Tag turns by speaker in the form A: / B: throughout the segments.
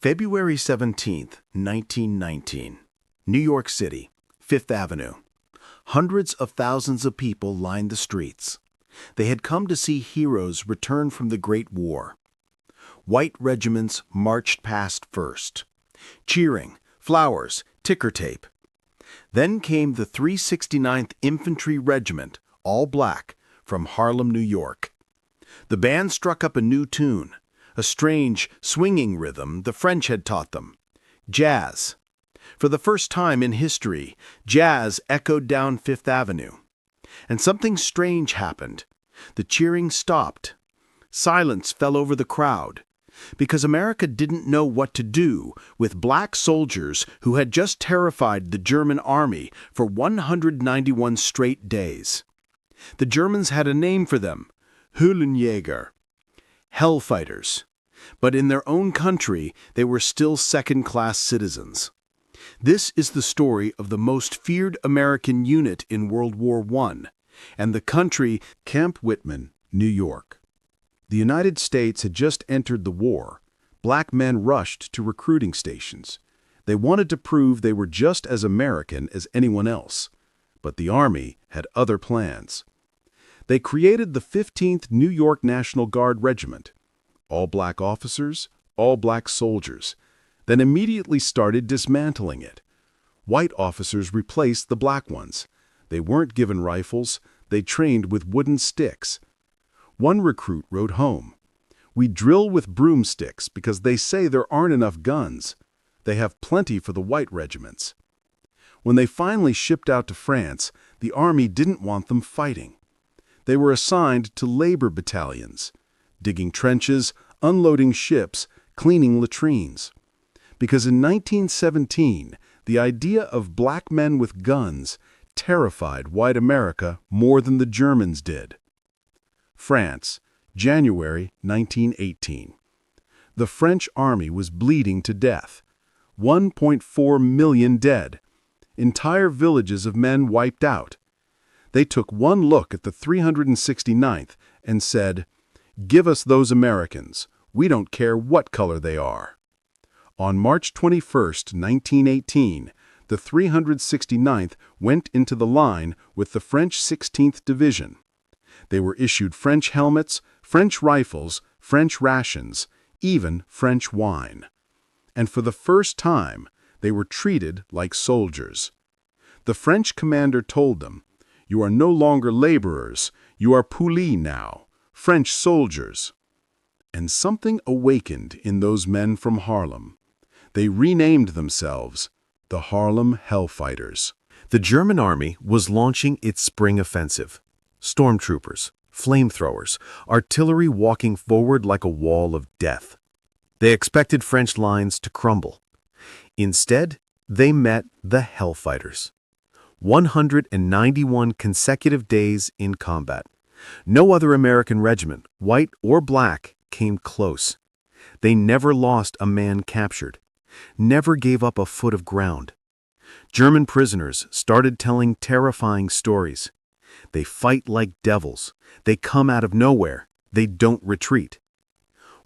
A: February 17th, 1919. New York City, Fifth Avenue. Hundreds of thousands of people lined the streets. They had come to see heroes return from the Great War. White regiments marched past first. Cheering, flowers, ticker tape. Then came the 369th Infantry Regiment, all black, from Harlem, New York. The band struck up a new tune, a strange, swinging rhythm the French had taught them. Jazz. For the first time in history, jazz echoed down Fifth Avenue. And something strange happened. The cheering stopped. Silence fell over the crowd, because America didn't know what to do with black soldiers who had just terrified the German army for 191 straight days. The Germans had a name for them, Höllenkämpfer, Hellfighters. But in their own country, they were still second-class citizens. This is the story of the most feared American unit in World War I, and the country, Camp Whitman, New York. The United States had just entered the war. Black men rushed to recruiting stations. They wanted to prove they were just as American as anyone else. But the Army had other plans. They created the 15th New York National Guard Regiment. All black officers, all black soldiers, then immediately started dismantling it. White officers replaced the black ones. They weren't given rifles, they trained with wooden sticks. One recruit wrote home, "We drill with broomsticks because they say there aren't enough guns. They have plenty for the white regiments." When they finally shipped out to France, the Army didn't want them fighting. They were assigned to labor battalions, digging trenches, unloading ships, cleaning latrines. Because in 1917, the idea of black men with guns terrified white America more than the Germans did. France, January 1918. The French army was bleeding to death. 1.4 million dead. Entire villages of men wiped out. They took one look at the 369th and said, "Give us those Americans. We don't care what color they are." On March 21, 1918, the 369th went into the line with the French 16th Division. They were issued French helmets, French rifles, French rations, even French wine. And for the first time, they were treated like soldiers. The French commander told them, "You are no longer laborers, you are poulies now, French soldiers." And something awakened in those men from Harlem. They renamed themselves the Harlem Hellfighters. The German army was launching its spring offensive. Stormtroopers, flamethrowers, artillery walking forward like a wall of death. They expected French lines to crumble. Instead, they met the Hellfighters. 191 consecutive days in combat. No other American regiment, white or black, came close. They never lost a man captured, never gave up a foot of ground. German prisoners started telling terrifying stories. They fight like devils. They come out of nowhere. They don't retreat.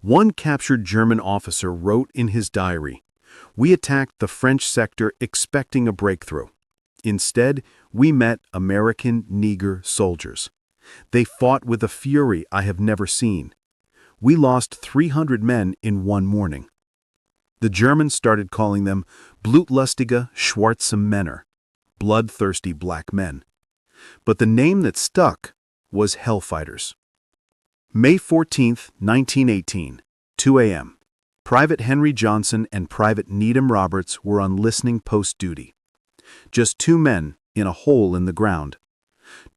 A: One captured German officer wrote in his diary, "We attacked the French sector expecting a breakthrough. Instead, we met American Neger soldiers. They fought with a fury I have never seen. We lost 300 men in one morning." The Germans started calling them Blutlustige schwarze Männer, bloodthirsty black men. But the name that stuck was Hellfighters. May 14, 1918, 2 a.m. Private Henry Johnson and Private Needham Roberts were on listening post duty. Just two men in a hole in the ground.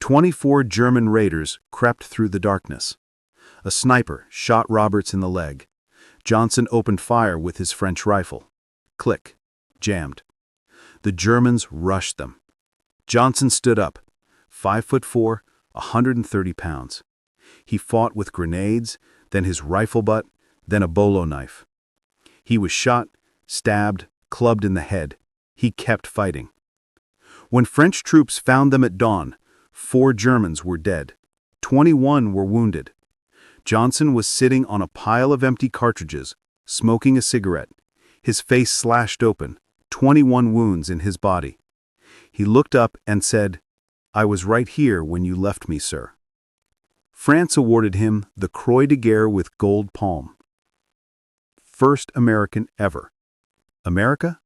A: 24 German raiders crept through the darkness. A sniper shot Roberts in the leg. Johnson opened fire with his French rifle. Click. Jammed. The Germans rushed them. Johnson stood up, 5'4", 130 pounds. He fought with grenades, then his rifle butt, then a bolo knife. He was shot, stabbed, clubbed in the head. He kept fighting. When French troops found them at dawn, 4 Germans were dead. 21 were wounded. Johnson was sitting on a pile of empty cartridges, smoking a cigarette.
B: his face slashed open, 21 wounds in his body. He looked up and said, "I was right here when you left me, sir." France awarded him the Croix de Guerre with gold palm. First American ever. America?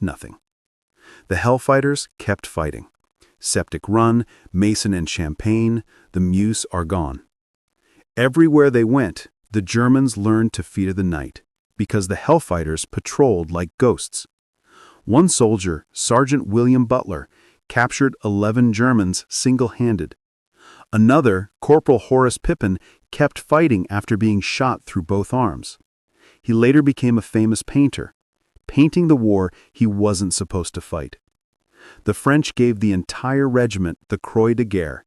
B: Nothing. The Hellfighters kept fighting. Septic Run, Mason and Champaign, the Meuse are gone. Everywhere they went, the Germans learned to fear the night, because the Hellfighters patrolled like ghosts. One soldier, Sergeant William Butler, captured 11 Germans single-handed. Another, Corporal Horace Pippin, kept fighting after being shot through both arms. He later became a famous painter, painting the war he wasn't supposed to fight. The French gave the entire regiment the Croix de Guerre,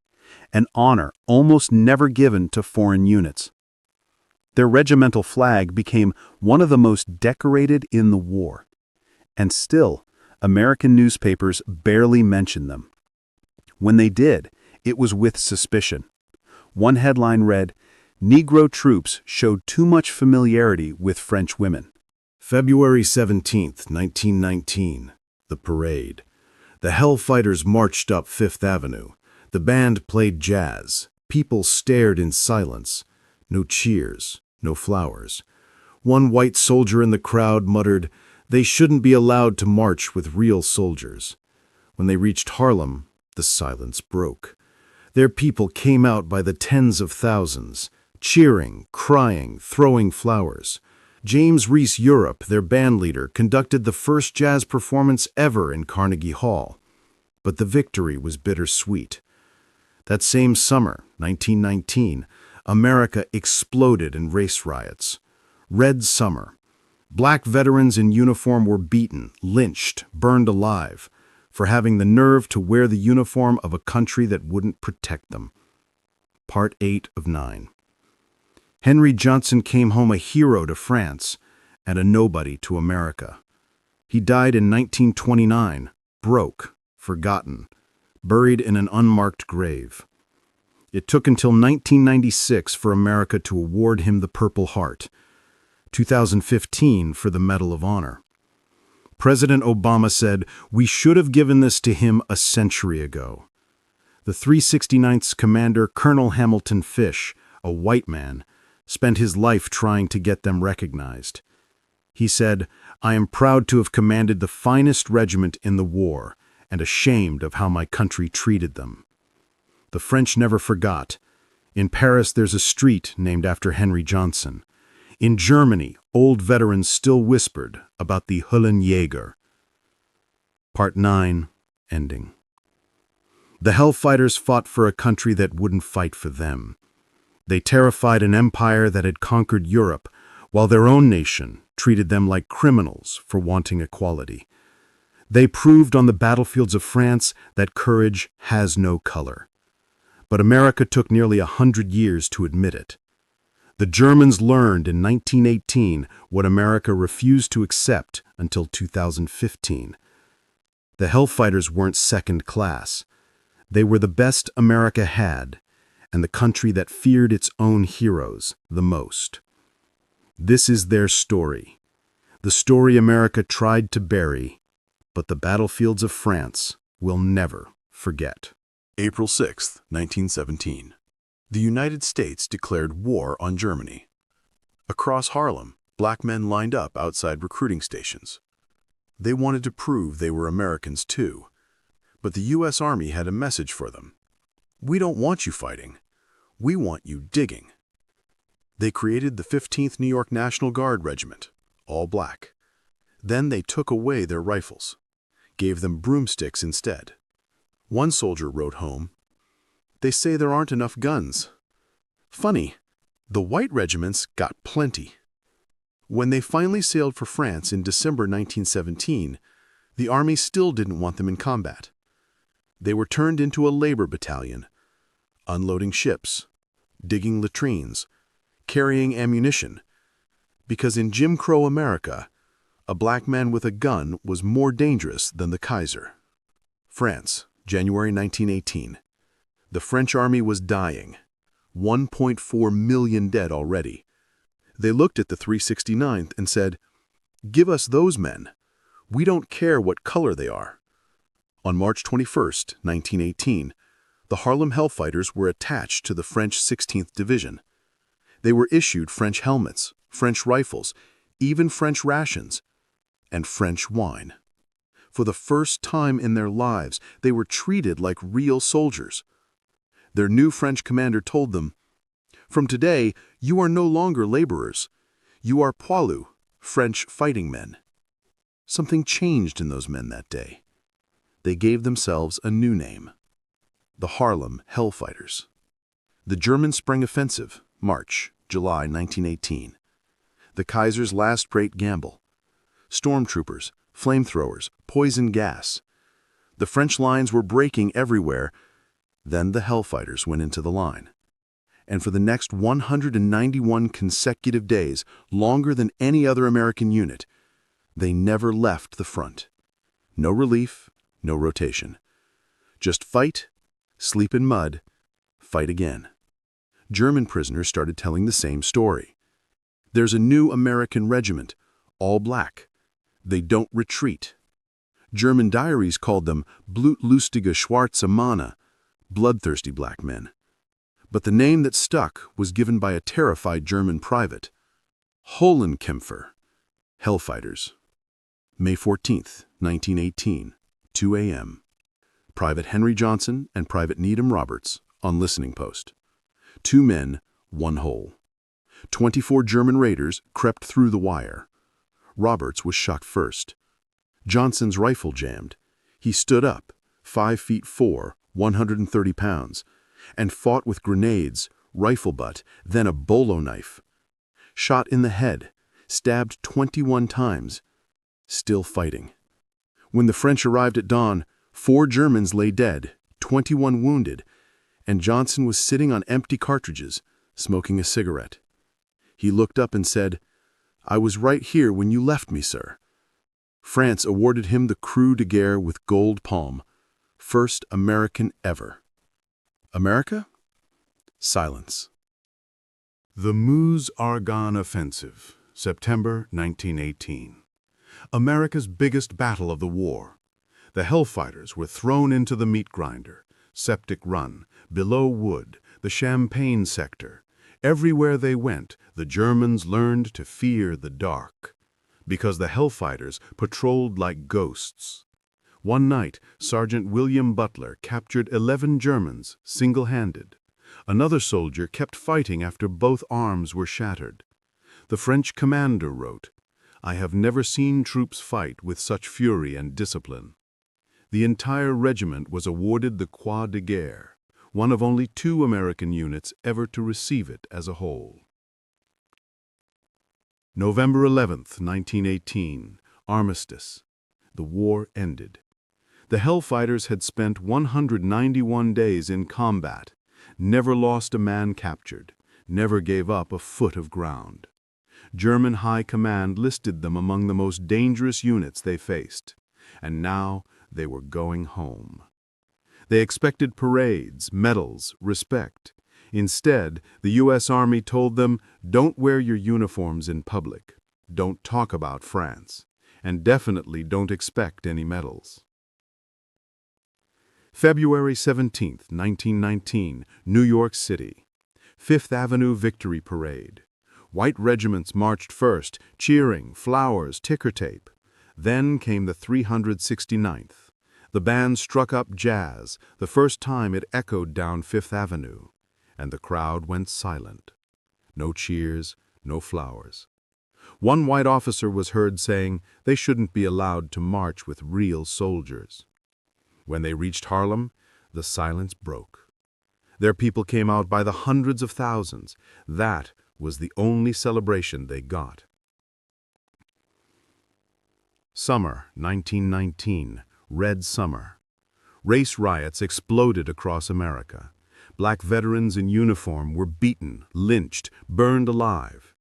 B: an honor almost never given to foreign units. Their regimental flag became one of the most decorated in the war. And still, American newspapers barely mentioned them. When they did, it was with suspicion. One headline read, "Negro troops showed too much familiarity with French women."
A: February 17th, 1919. The parade. The Hellfighters marched up Fifth Avenue. The band played jazz. People stared in silence. No cheers, no flowers. One white soldier in the crowd muttered, "They shouldn't be allowed to march with real soldiers." When they reached Harlem, the silence broke. Their people came out by the tens of thousands, cheering, crying, throwing flowers. James Reese Europe, their bandleader, conducted the first jazz performance ever in Carnegie Hall. But the victory was bittersweet. That same summer, 1919, America exploded in race riots. Red Summer. Black veterans in uniform were beaten, lynched, burned alive, for having the nerve to wear the uniform of a country that wouldn't protect them. Part 8 of 9. Henry Johnson came home a hero to France and a nobody to America. He died in 1929, broke, forgotten, buried in an unmarked grave. It took until 1996 for America to award him the Purple Heart, 2015 for the Medal of Honor. President Obama said, "We should have given this to him a century ago." The 369th's commander, Colonel Hamilton Fish, a white man, spent his life trying to get them recognized. He said, "I am proud to have commanded the finest regiment in the war and ashamed of how my country treated them." The French never forgot. In Paris, there's a street named after Henry Johnson. In Germany, old veterans still whispered about the Höllenkämpfer. Part 9, ending. The Hellfighters fought for a country that wouldn't fight for them. They terrified an empire that had conquered Europe, while their own nation treated them like criminals for wanting equality. They proved on the battlefields of France that courage has no color. But America took nearly 100 years to admit it. The Germans learned in 1918 what America refused to accept until 2015. The Hellfighters weren't second class. They were the best America had, and the country that feared its own heroes the most. This is their story, the story America tried to bury, but the battlefields of France will never forget.
C: April 6, 1917. The United States declared war on Germany. Across Harlem, black men lined up outside recruiting stations. They wanted to prove they were Americans too. But the U.S. Army had a message for them. "We don't want you fighting. We want you digging." They created the 15th New York National Guard Regiment, all black. Then they took away their rifles, gave them broomsticks instead. One soldier wrote home, "They say there aren't enough guns. Funny, the white regiments got plenty." When they finally sailed for France in December 1917, the Army still didn't want them in combat. They were turned into a labor battalion, unloading ships, digging latrines, carrying ammunition, because in Jim Crow America, a black man with a gun was more dangerous than the Kaiser. France, January 1918. The French army was dying. 1.4 million dead already. They looked at the 369th and said, Give us those men. We don't care what color they are. On March 21, 1918, the Harlem Hellfighters were attached to the French 16th Division. They were issued French helmets, French rifles, even French rations, and French wine. For the first time in their lives, they were treated like real soldiers. Their new French commander told them, "From today, you are no longer laborers. You are poilus, French fighting men." Something changed in those men that day. They gave themselves a new name: the Harlem Hellfighters. The German Spring Offensive, March, July 1918. The Kaiser's last great gamble. Stormtroopers, flamethrowers, poison gas. The French lines were breaking everywhere. Then the Hellfighters went into the line. And for the next 191 consecutive days, longer than any other American unit, they never left the front. No relief, no rotation. Just fight, sleep in mud, fight again. German prisoners started telling the same story. There's a new American regiment, all black. They don't retreat. German diaries called them blutlustige schwarze Männer, bloodthirsty black men. But the name that stuck was given by a terrified German private: Höllenkämpfer, Hellfighters. May 14, 1918, 2 a.m. Private Henry Johnson and Private Needham Roberts on listening post. 2 men, 1 hole. 24 German raiders crept through the wire. Roberts was shot first. Johnson's rifle jammed. He stood up, 5 feet 4, 130 pounds, and fought with grenades, rifle butt, then a bolo knife. Shot in the head, stabbed 21 times, still fighting. When the French arrived at dawn, 4 Germans lay dead, 21 wounded, and Johnson was sitting on empty cartridges, smoking a cigarette. He looked up and said, "I was right here when you left me, sir." France awarded him the Croix de Guerre with gold palm, first American ever. America? Silence.
B: The Meuse-Argonne Offensive, September 1918. America's biggest battle of the war. The Hellfighters were thrown into the meat grinder, Septic Run, Below Wood, the Champagne sector. Everywhere they went, the Germans learned to fear the dark, because the Hellfighters patrolled like ghosts. One night, Sergeant William Butler captured 11 Germans, single-handed. Another soldier kept fighting after both arms were shattered. The French commander wrote, "I have never seen troops fight with such fury and discipline." The entire regiment was awarded the Croix de Guerre, one of only 2 American units ever to receive it as a whole. November 11, 1918, Armistice. The war ended. The Hellfighters had spent 191 days in combat, never lost a man captured, never gave up a foot of ground. German High Command listed them among the most dangerous units they faced, and now they were going home. They expected parades, medals, respect. Instead, the U.S. Army told them, "Don't wear your uniforms in public, don't talk about France, and definitely don't expect any medals." February 17, 1919, New York City. Fifth Avenue Victory Parade. White regiments marched first, cheering, flowers, ticker tape. Then came the 369th. The band struck up jazz, the first time it echoed down Fifth Avenue, and the crowd went silent. No cheers, no flowers. One white officer was heard saying they shouldn't be allowed to march with real soldiers. When they reached Harlem, the silence broke. Their people came out by the hundreds of thousands. That was the only celebration they got. Summer 1919, Red Summer. Race riots exploded across America. Black veterans in uniform were beaten, lynched, burned alive.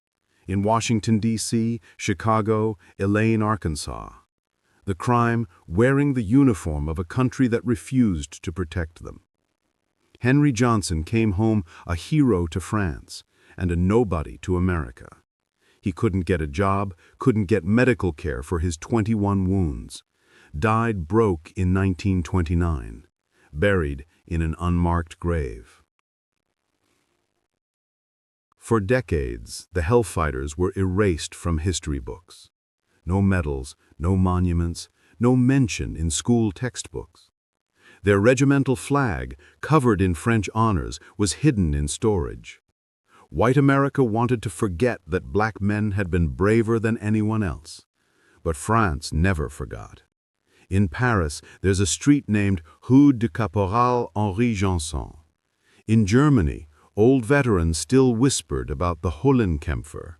B: In Washington, D.C., Chicago, Elaine, Arkansas. The crime, wearing the uniform of a country that refused to protect them. Henry Johnson came home a hero to France and a nobody to America. He couldn't get a job, couldn't get medical care for his 21 wounds. Died broke in 1929, buried in an unmarked grave. For decades, the Hellfighters were erased from history books. No medals, no monuments, no mention in school textbooks. Their regimental flag, covered in French honors, was hidden in storage. White America wanted to forget that black men had been braver than anyone else. But France never forgot. In Paris, there's a street named Rue du Caporal Henri Janson. In Germany, old veterans still whispered about the Höllenkämpfer.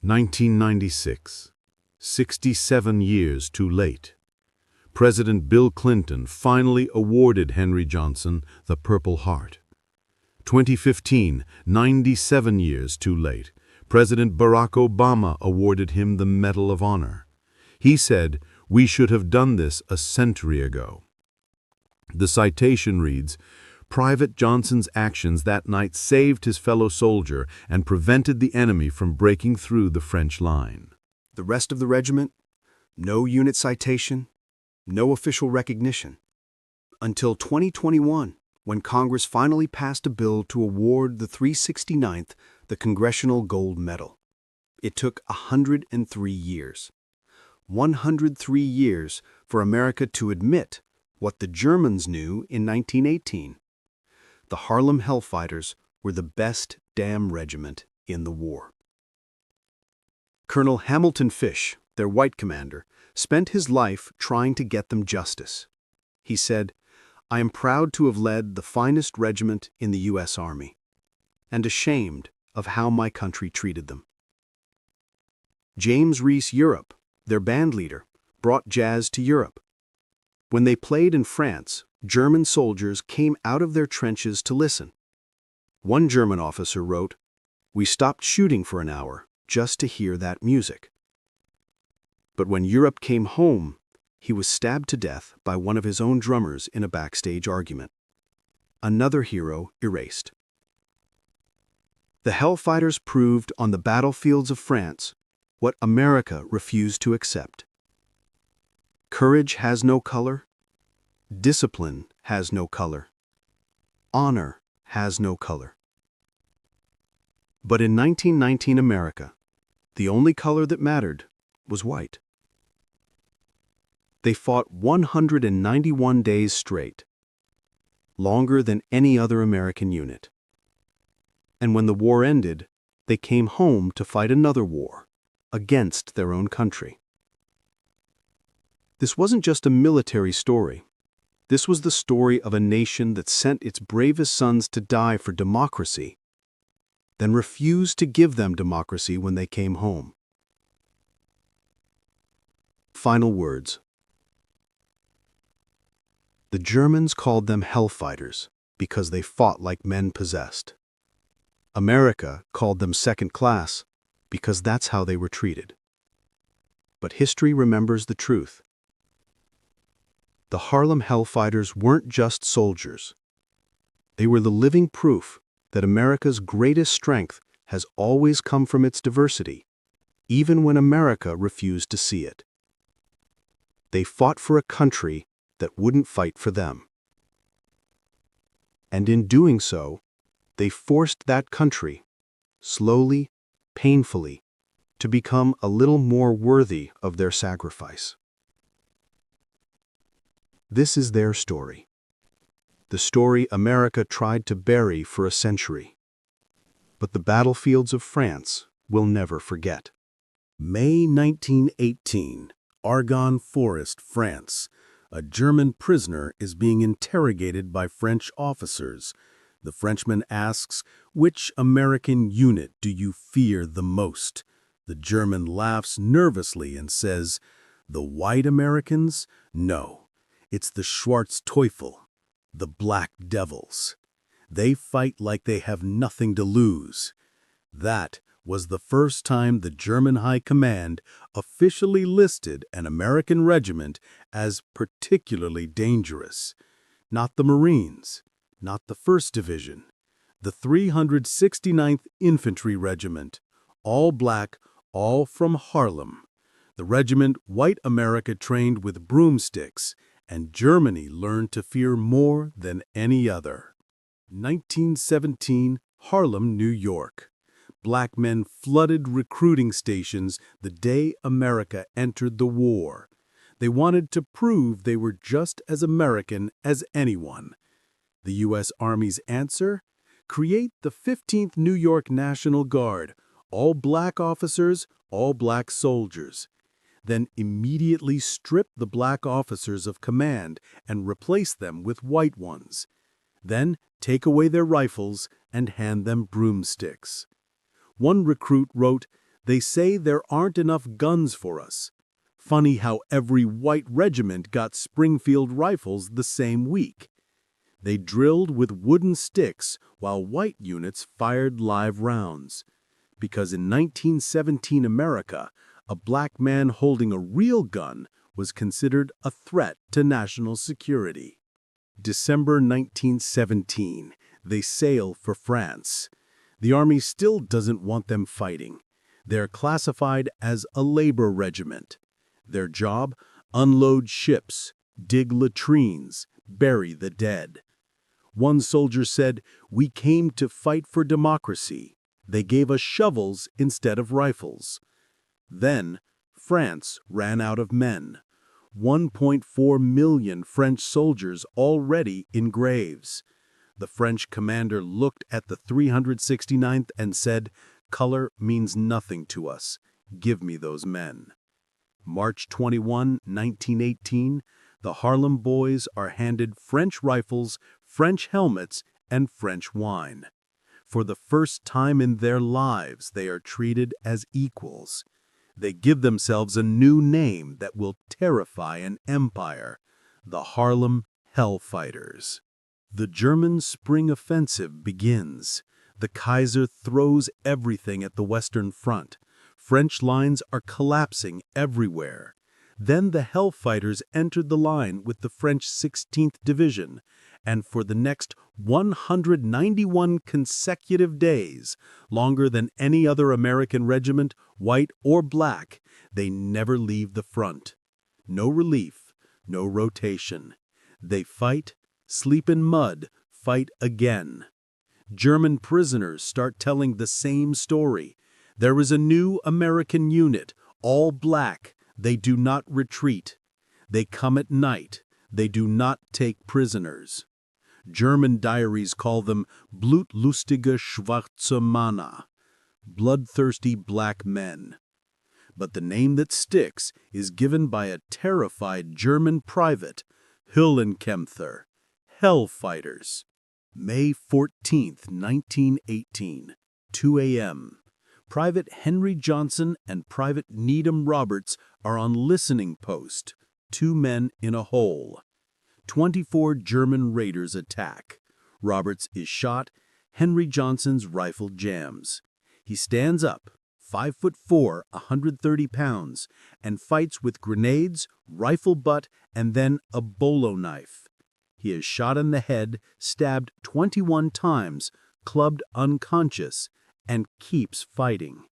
B: 1996. 67 years too late. President Bill Clinton finally awarded Henry Johnson the Purple Heart. 2015, 97 years too late. President Barack Obama awarded him the Medal of Honor. He said, "We should have done this a century ago." The citation reads, "Private Johnson's actions that night saved his fellow soldier and prevented the enemy from breaking through the French line."
A: The rest of the regiment? No unit citation, no official recognition. Until 2021, when Congress finally passed a bill to award the 369th the Congressional Gold Medal. It took 103 years. 103 years for America to admit what the Germans knew in 1918. The Harlem Hellfighters were the best damn regiment in the war. Colonel Hamilton Fish, their white commander, spent his life trying to get them justice. He said, "I am proud to have led the finest regiment in the U.S. Army, and ashamed of how my country treated them." James Reese Europe, their band leader, brought jazz to Europe. When they played in France, German soldiers came out of their trenches to listen. One German officer wrote, "We stopped shooting for an hour just to hear that music." But when Europe came home, he was stabbed to death by one of his own drummers in a backstage argument. Another hero erased. The Hellfighters proved on the battlefields of France what America refused to accept. Courage has no color. Discipline has no color. Honor has no color. But in 1919 America, the only color that mattered was white. They fought 191 days straight, longer than any other American unit. And when the war ended, they came home to fight another war against their own country. This wasn't just a military story. This was the story of a nation that sent its bravest sons to die for democracy, then refused to give them democracy when they came home. Final words. The Germans called them Hellfighters because they fought like men possessed. America called them second class because that's how they were treated. But history remembers the truth. The Harlem Hellfighters weren't just soldiers. They were the living proof that America's greatest strength has always come from its diversity, even when America refused to see it. They fought for a country that wouldn't fight for them. And in doing so, they forced that country, slowly, painfully, to become a little more worthy of their sacrifice. This is their story. The story America tried to bury for a century. But the battlefields of France will never forget. May 1918, Argonne Forest, France. A German prisoner is being interrogated by French officers. The Frenchman asks, "Which American unit do you fear the most?" The German laughs nervously and says, "The white Americans? No, it's the Schwarzteufel, the Black Devils. They fight like they have nothing to lose." That was the first time the German High Command officially listed an American regiment as particularly dangerous. Not the Marines, not the 1st Division,
B: The 369th Infantry Regiment, all black, all from Harlem. The regiment white America trained with broomsticks, and Germany learned to fear more than any other. 1917, Harlem, New York. Black men flooded recruiting stations the day America entered the war. They wanted to prove they were just as American as anyone. The U.S. Army's answer? Create the 15th New York National Guard, all black officers, all black soldiers. Then immediately strip the black officers of command and replace them with white ones. Then take away their rifles and hand them broomsticks. One recruit wrote, "They say there aren't enough guns for us." Funny how every white regiment got Springfield rifles the same week. They drilled with wooden sticks while white units fired live rounds. Because in 1917 America, a black man holding a real gun was considered a threat to national security. December 1917, they sail for France. The Army still doesn't want them fighting. They're classified as a labor regiment. Their job? Unload ships, dig latrines, bury the dead. One soldier said, "We came to fight for democracy. They gave us shovels instead of rifles." Then, France ran out of men. 1.4 million French soldiers already in graves. The French commander looked at the 369th and said, "Color means nothing to us. Give me those men." March 21, 1918, the Harlem boys are handed French rifles, French helmets, and French wine. For the first time in their lives, they are treated as equals. They give themselves a new name that will terrify an empire, the Harlem Hellfighters. The German spring offensive begins. The Kaiser throws everything at the Western Front. French lines are collapsing everywhere. Then the Hellfighters entered the line with the French 16th Division, and for the next 191 consecutive days, longer than any other American regiment, white or black, they never leave the front. No relief, no rotation. They fight, sleep in mud, fight again. German prisoners start telling the same story. There is a new American unit, all black. They do not retreat. They come at night. They do not take prisoners. German diaries call them blutlustige schwarze Männer, bloodthirsty black men. But the name that sticks is given by a terrified German private, Höllenkämpfer, Hellfighters. May 14, 1918, 2 a.m. Private Henry Johnson and Private Needham Roberts are on listening post, 2 men in a hole. 24 German raiders attack. Roberts is shot. Henry Johnson's rifle jams. He stands up, 5'4", 130 pounds, and fights with grenades, rifle butt, and then a bolo knife. He is shot in the head, stabbed 21 times, clubbed unconscious, and keeps fighting.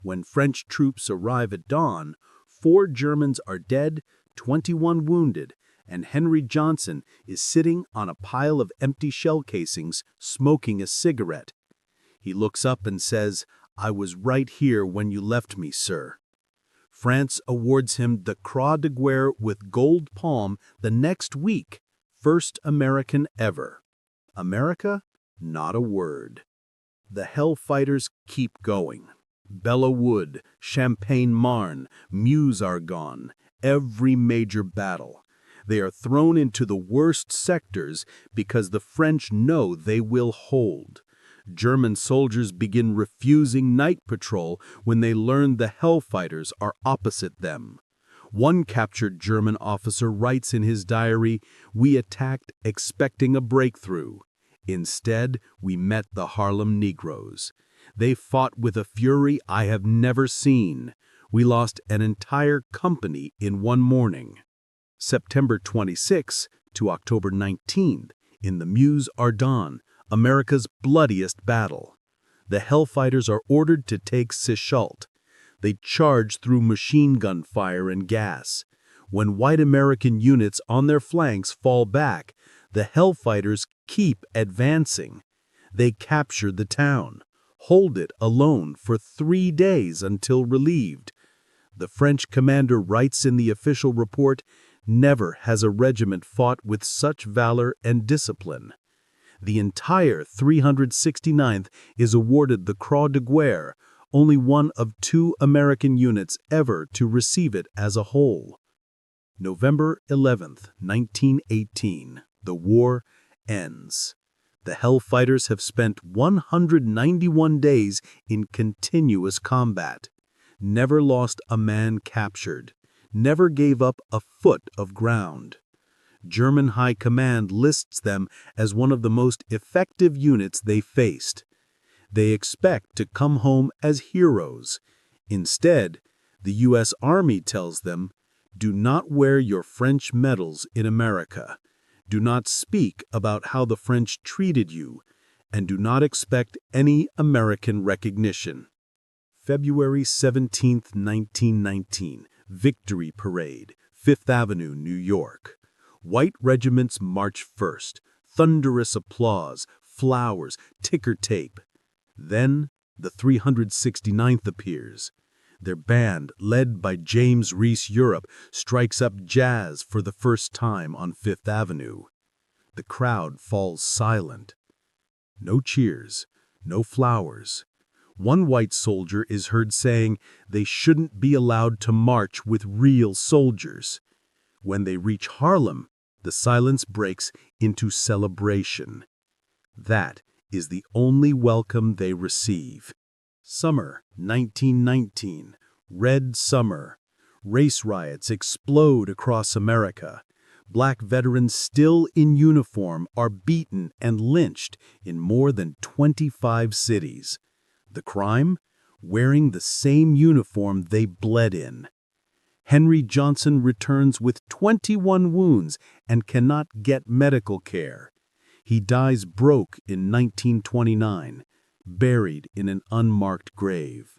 B: When French troops arrive at dawn, 4 Germans are dead, 21 wounded, and Henry Johnson is sitting on a pile of empty shell casings, smoking a cigarette. He looks up and says, "I was right here when you left me, sir." France awards him the Croix de Guerre with gold palm the next week, first American ever. America? Not a word. The Hellfighters keep going. Belleau Wood, Champagne-Marne, Meuse-Argonne, every major battle. They are thrown into the worst sectors because the French know they will hold. German soldiers begin refusing night patrol when they learn the Hellfighters are opposite them. One captured German officer writes in his diary, "We attacked expecting a breakthrough. Instead, we met the Harlem Negroes. They fought with a fury I have never seen. We lost an entire company in one morning." September 26 to October 19, in the Meuse-Argonne, America's bloodiest battle. The Hellfighters are ordered to take Sechelt. They charge through machine gun fire and gas. When white American units on their flanks fall back, the Hellfighters keep advancing. They capture the town, hold it alone for 3 days until relieved. The French commander writes in the official report, "Never has a regiment fought with such valor and discipline." The entire 369th is awarded the Croix de Guerre, only one of 2 American units ever to receive it as a whole. November 11th, 1918. The war ends. The Hellfighters have spent 191 days in continuous combat, never lost a man captured, never gave up a foot of ground. German High Command lists them as one of the most effective units they faced. They expect to come home as heroes. Instead, the U.S. Army tells them, "Do not wear your French medals in America. Do not speak about how the French treated you, and do not expect any American recognition." February 17, 1919, Victory Parade, Fifth Avenue, New York. White regiments march first, thunderous applause, flowers, ticker tape. Then the 369th appears. Their band, led by James Reese Europe, strikes up jazz for the first time on Fifth Avenue. The crowd falls silent. No cheers, no flowers. One white soldier is heard saying they shouldn't be allowed to march with real soldiers. When they reach Harlem, the silence breaks into celebration. That is the only welcome they receive. Summer 1919, Red Summer. Race riots explode across America. Black veterans still in uniform are beaten and lynched in more than 25 cities. The crime? Wearing the same uniform they bled in. Henry Johnson returns with 21 wounds and cannot get medical care. He dies broke in 1929, buried in an unmarked grave.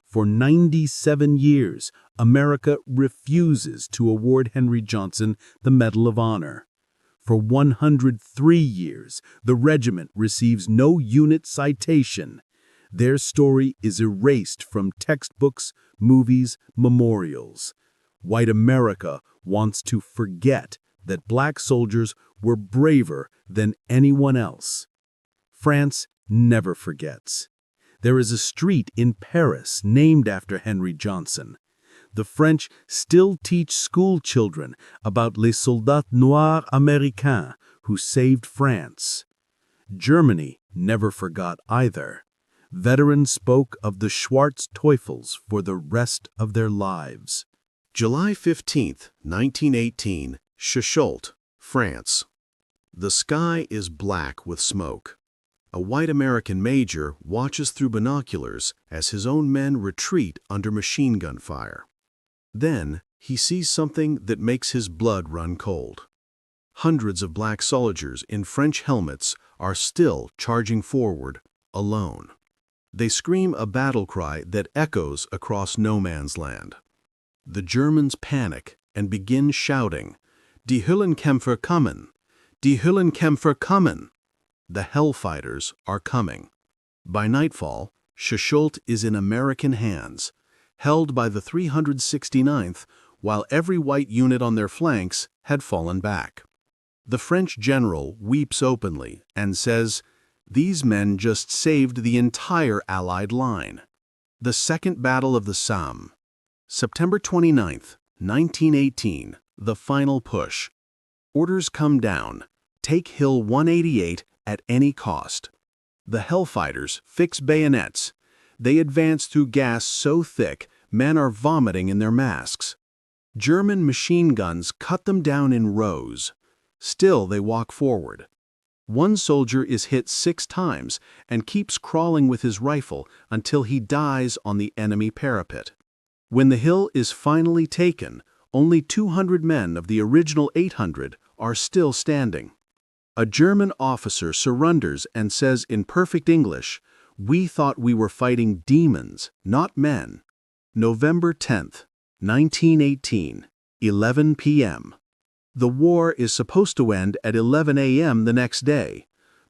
B: For 97 years, America refuses to award Henry Johnson the Medal of Honor. For 103 years, the regiment receives no unit citation. Their story is erased from textbooks, movies, memorials. White America wants to forget that black soldiers were braver than anyone else. France never forgets. There is a street in Paris named after Henry Johnson. The French still teach school children about les soldats noirs américains who saved France. Germany never forgot either. Veterans spoke of the Schwarz Teufels for the rest of their lives.
C: July 15, 1918, Sechelt, France. The sky is black with smoke. A white American major watches through binoculars as his own men retreat under machine gun fire. Then he sees something that makes his blood run cold. Hundreds of black soldiers in French helmets are still charging forward, alone. They scream a battle cry that echoes across no man's land. The Germans panic and begin shouting, "Die Höllenkämpfer kommen! Die Höllenkämpfer kommen!" The Hellfighters are coming. By nightfall, Sechelt is in American hands, held by the 369th, while every white unit on their flanks had fallen back. The French general weeps openly and says, "These men just saved the entire Allied line." The Second Battle of the Somme. September 29, 1918, the final push. Orders come down. Take Hill 188 at any cost. The Hellfighters fix bayonets. They advance through gas so thick, men are vomiting in their masks. German machine guns cut them down in rows. Still they walk forward. One soldier is hit 6 times and keeps crawling with his rifle until he dies on the enemy parapet. When the hill is finally taken, only 200 men of the original 800 are still standing.
A: A German officer surrenders and says in perfect English, "We thought we were fighting demons, not men." November 10th, 1918, 11 p.m. The war is supposed to end at 11 a.m. the next day,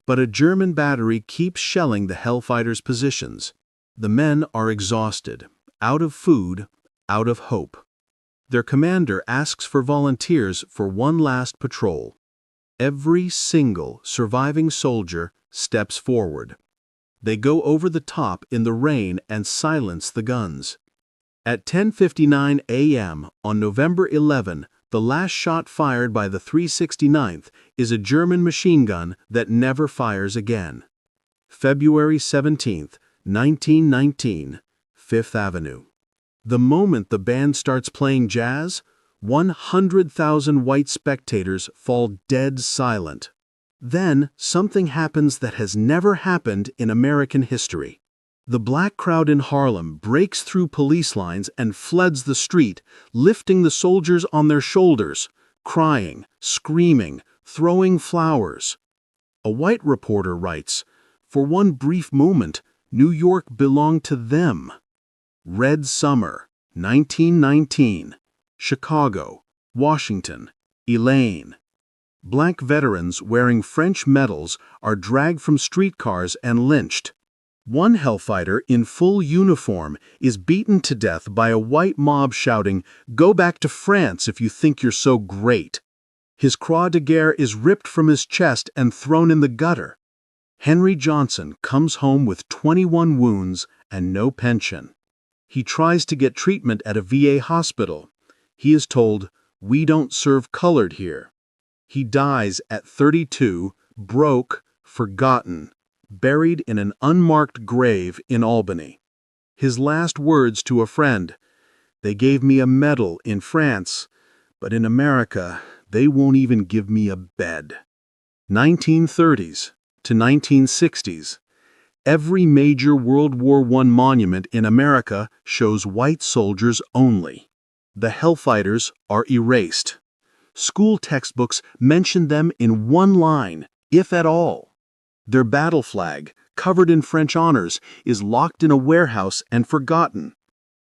A: but a German battery keeps shelling the Hellfighters' positions. The men are exhausted, out of food, out of hope. Their commander asks for volunteers for one last patrol. Every single surviving soldier steps forward. They go over the top in the rain and silence the guns. At 10:59 a.m. on November 11, the last shot fired by the 369th is a German machine gun that never fires again. February 17, 1919, 5th Avenue. The moment the band starts playing jazz, 100,000 white spectators fall dead silent. Then something happens that has never happened in American history. The black crowd in Harlem breaks through police lines and floods the street, lifting the soldiers on their shoulders, crying, screaming, throwing flowers. A white reporter writes, "For one brief moment, New York belonged to them." Red Summer, 1919. Chicago, Washington, Elaine. Black veterans wearing French medals are dragged from streetcars and lynched. One Hellfighter in full uniform is beaten to death by a white mob shouting, "Go back to France if you think you're so great." His Croix de Guerre is ripped from his chest and thrown in the gutter. Henry Johnson comes home with 21 wounds and no pension. He tries to get treatment at a VA hospital. He is told, "We don't serve colored here." He dies at 32, broke, forgotten, buried in an unmarked grave in Albany. His last words to a friend, "They gave me a medal in France, but in America, they won't even give me a bed." 1930s to 1960s. Every major World War I monument in America shows white soldiers only. The Hellfighters are erased. School textbooks mention them in one line, if at all. Their battle flag, covered in French honors, is locked in a warehouse and forgotten.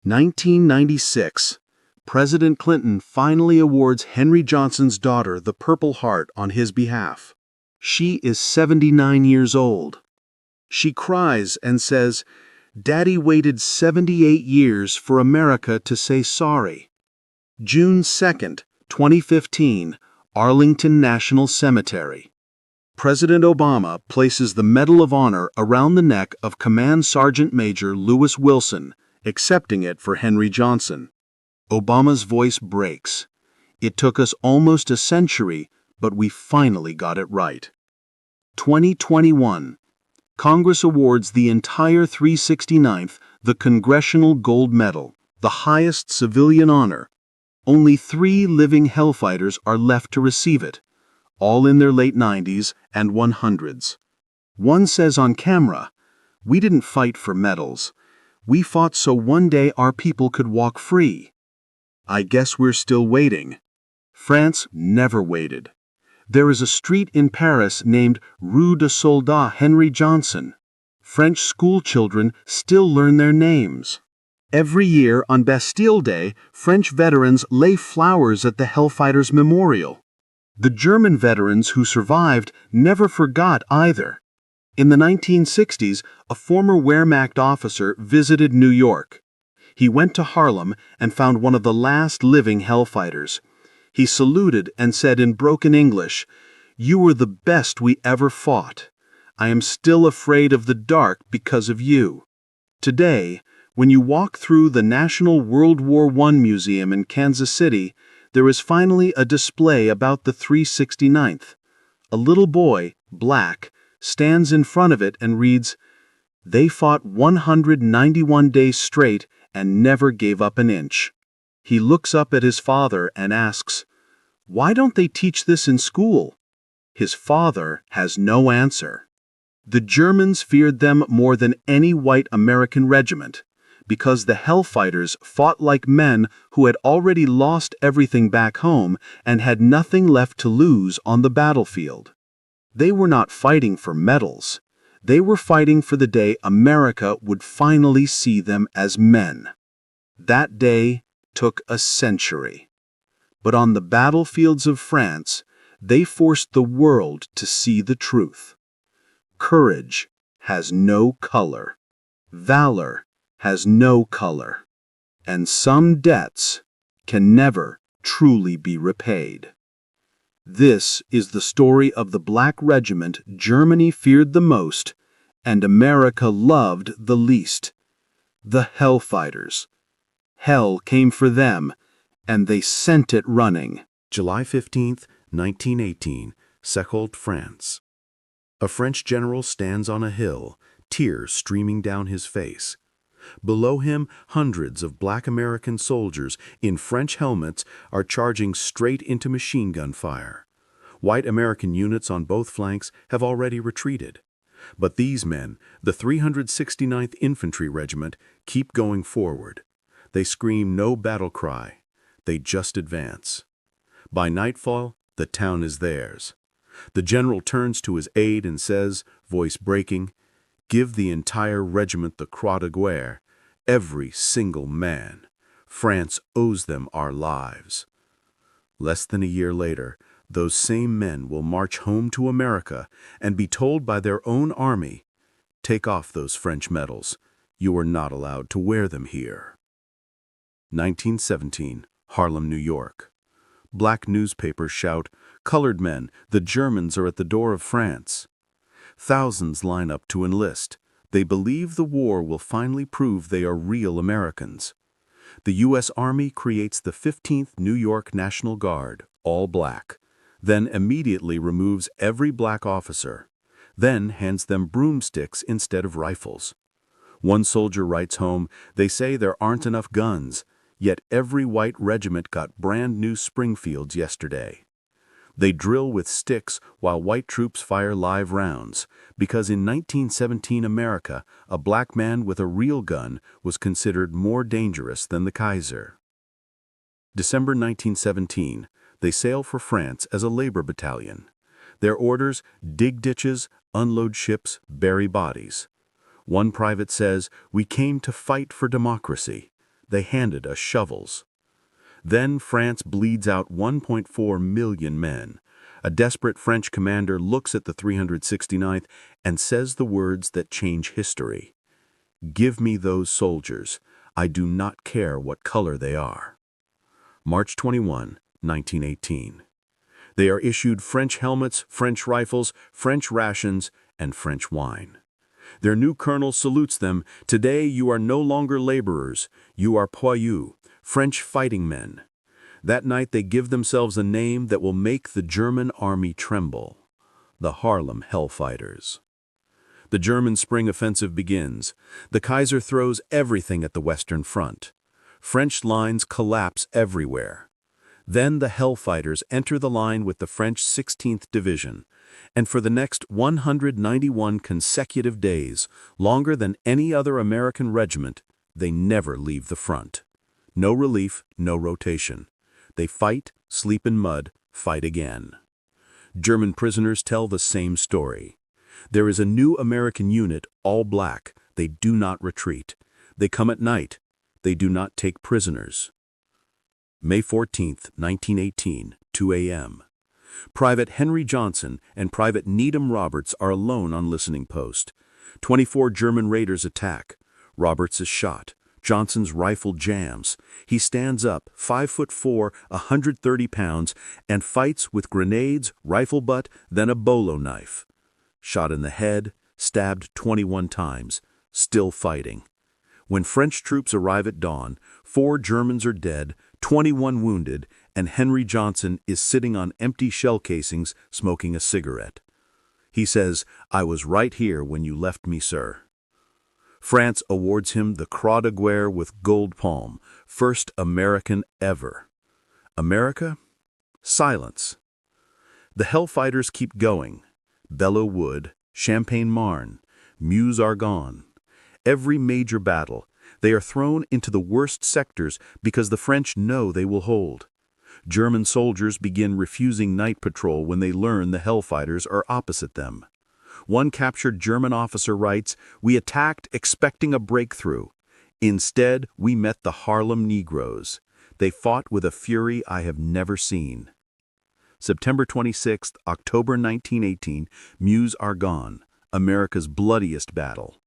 A: 1996. President Clinton finally awards Henry Johnson's daughter the Purple Heart on his behalf. She is 79 years old. She cries and says, "Daddy waited 78 years for America to say sorry." June 2nd, 2015, Arlington National Cemetery. President Obama places the Medal of Honor around the neck of Command Sergeant Major Lewis Wilson, accepting it for Henry Johnson. Obama's voice breaks. "It took us almost a century, but we finally got it right." 2021. Congress awards the entire 369th the Congressional Gold Medal, the highest civilian honor. Only 3 living Hellfighters are left to receive it, all in their late 90s and 100s. One says on camera, "We didn't fight for medals. We fought so one day our people could walk free." I guess we're still waiting. France never waited. There is a street in Paris named Rue de Soldat Henry Johnson. French school children still learn their names. Every year on Bastille Day, French veterans lay flowers at the Hellfighters Memorial. The German veterans who survived never forgot either. In the 1960s, a former Wehrmacht officer visited New York. He went to Harlem and found one of the last living Hellfighters. He saluted and said in broken English, "You were the best we ever fought. I am still afraid of the dark because of you." Today, when you walk through the National World War I Museum in Kansas City, there is finally a display about the 369th. A little boy, black, stands in front of it and reads, "They fought 191 days straight and never gave up an inch." He looks up at his father and asks, "Why don't they teach this in school?" His father has no answer. The Germans feared them more than any white American regiment, because the Hellfighters fought like men who had already lost everything back home and had nothing left to lose on the battlefield.
B: They were not fighting for medals. They were fighting for the day America would finally see them as men. That day took a century. But on the battlefields of France, they forced the world to see the truth. Courage has no color. Valor has no color. And some debts can never truly be repaid. This is the story of the black regiment Germany feared the most and America loved the least. The Hellfighters. Hell came for them, and they sent it running.
C: July 15, 1918, Secoult, France. A French general stands on a hill, tears streaming down his face. Below him, hundreds of black American soldiers in French helmets are charging straight into machine gun fire. White American units on both flanks have already retreated. But these men, the 369th Infantry Regiment, keep going forward. They scream no battle cry. They just advance. By nightfall, the town is theirs. The general turns to his aide and says, voice breaking, "Give the entire regiment the Croix de Guerre, every single man. France owes them our lives." Less than a year later, those same men will march home to America and be told by their own army, "Take off those French medals. You are not allowed to wear them here." 1917, Harlem, New York. Black newspapers shout, "Colored men, the Germans are at the door of France." Thousands line up to enlist. They believe the war will finally prove they are real Americans. The U.S. Army creates the 15th New York National Guard, all black, then immediately removes every black officer, then hands them broomsticks instead of rifles. One soldier writes home, "They say there aren't enough guns, yet every white regiment got brand new Springfields yesterday." They drill with sticks while white troops fire live rounds, because in 1917 America, a black man with a real gun was considered more dangerous than the Kaiser. December 1917, they sail for France as a labor battalion. Their orders: dig ditches, unload ships, bury bodies. One private says, "We came to fight for democracy." They handed us shovels. Then France bleeds out 1.4 million men. A desperate French commander looks at the 369th and says the words that change history. "Give me those soldiers. I do not care what color they are." March 21, 1918. They are issued French helmets, French rifles, French rations, and French wine. Their new colonel salutes them. "Today you are no longer laborers. You are poilus, French fighting men." That night they give themselves a name that will make the German army tremble: the Harlem Hellfighters. The German spring offensive begins. The Kaiser throws everything at the Western Front. French lines collapse everywhere. Then the Hellfighters enter the line with the French 16th Division, and for the next 191 consecutive days, longer than any other American regiment, they never leave the front. No relief, no rotation. They fight, sleep in mud, fight again. German prisoners tell the same story. There is a new American unit, all black. They do not retreat. They come at night. They do not take prisoners. May 14, 1918, 2 a.m. Private Henry Johnson and Private Needham Roberts are alone on listening post. 24 German raiders attack. Roberts is shot. Johnson's rifle jams. He stands up, 5'4", 130 pounds, and fights with grenades, rifle butt, then a bolo knife. Shot in the head, stabbed 21 times, still fighting. When French troops arrive at dawn, 4 Germans are dead, 21 wounded, and Henry Johnson is sitting on empty shell casings smoking a cigarette. He says, "I was right here when you left me, sir." France awards him the Croix de Guerre with gold palm, first American ever. America? Silence. The Hellfighters keep going. Belleau Wood, Champagne-Marne, Meuse-Argonne. Every major battle, they are thrown into the worst sectors because the French know they will hold.
B: German soldiers begin refusing night patrol when they learn the Hellfighters are opposite them. One captured German officer writes, "We attacked expecting a breakthrough. Instead, we met the Harlem Negroes. They fought with a fury I have never seen." September 26, October 1918, Meuse-Argonne, America's bloodiest battle.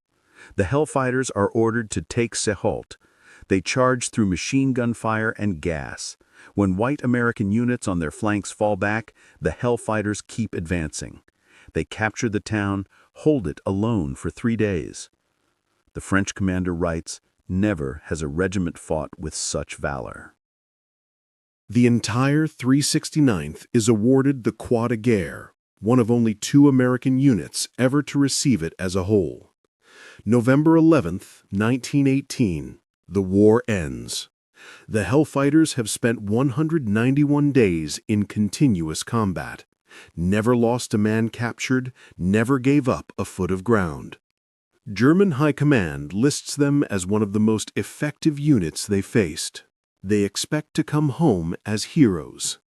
B: The Hellfighters are ordered to take Seholt. They charge through machine gun fire and gas. When white American units on their flanks fall back, the Hellfighters keep advancing. They capture the town, hold it alone for 3 days. The French commander writes, "Never has a regiment fought with such valor."
A: The entire 369th is awarded the Croix de Guerre, one of only 2 American units ever to receive it as a whole. November 11th, 1918, the war ends. The Hellfighters have spent 191 days in continuous combat, never lost a man captured, never gave up a foot of ground. German High Command lists them as one of the most effective units they faced. They expect to come home as heroes.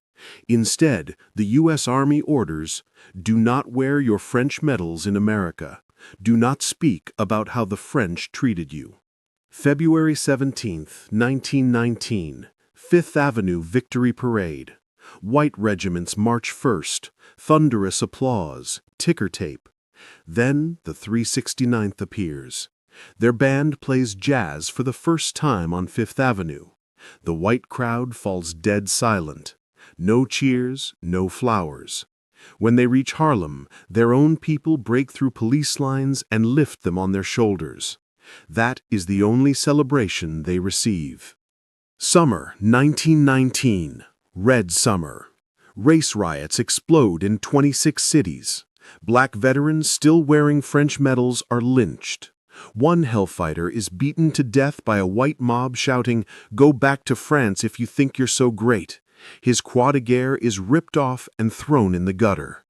A: Instead, the U.S. Army orders, "Do not wear your French medals in America. Do not speak about how the French treated you." February 17, 1919, Fifth Avenue Victory Parade. White regiments march first, thunderous applause, ticker tape. Then the 369th appears. Their band plays jazz for the first time on Fifth Avenue. The white crowd falls dead silent. No cheers, no flowers. When they reach Harlem, their own people break through police lines and lift them on their shoulders. That is the only celebration they receive. Summer 1919, Red Summer. Race riots explode in 26 cities. Black veterans still wearing French medals are lynched. One Hellfighter is beaten to death by a white mob shouting, "Go back to France if you think you're so great." His Croix de Guerre is ripped off and thrown in the gutter.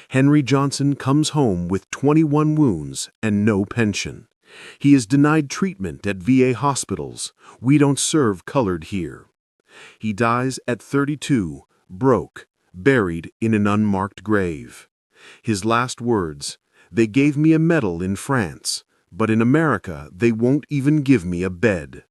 A: Henry Johnson comes home with 21 wounds and no pension. He is denied treatment at VA hospitals. "We don't serve colored here." He dies at 32, broke, buried in an unmarked grave. His last words, "They gave me a medal in France, but in America they won't even give me a bed."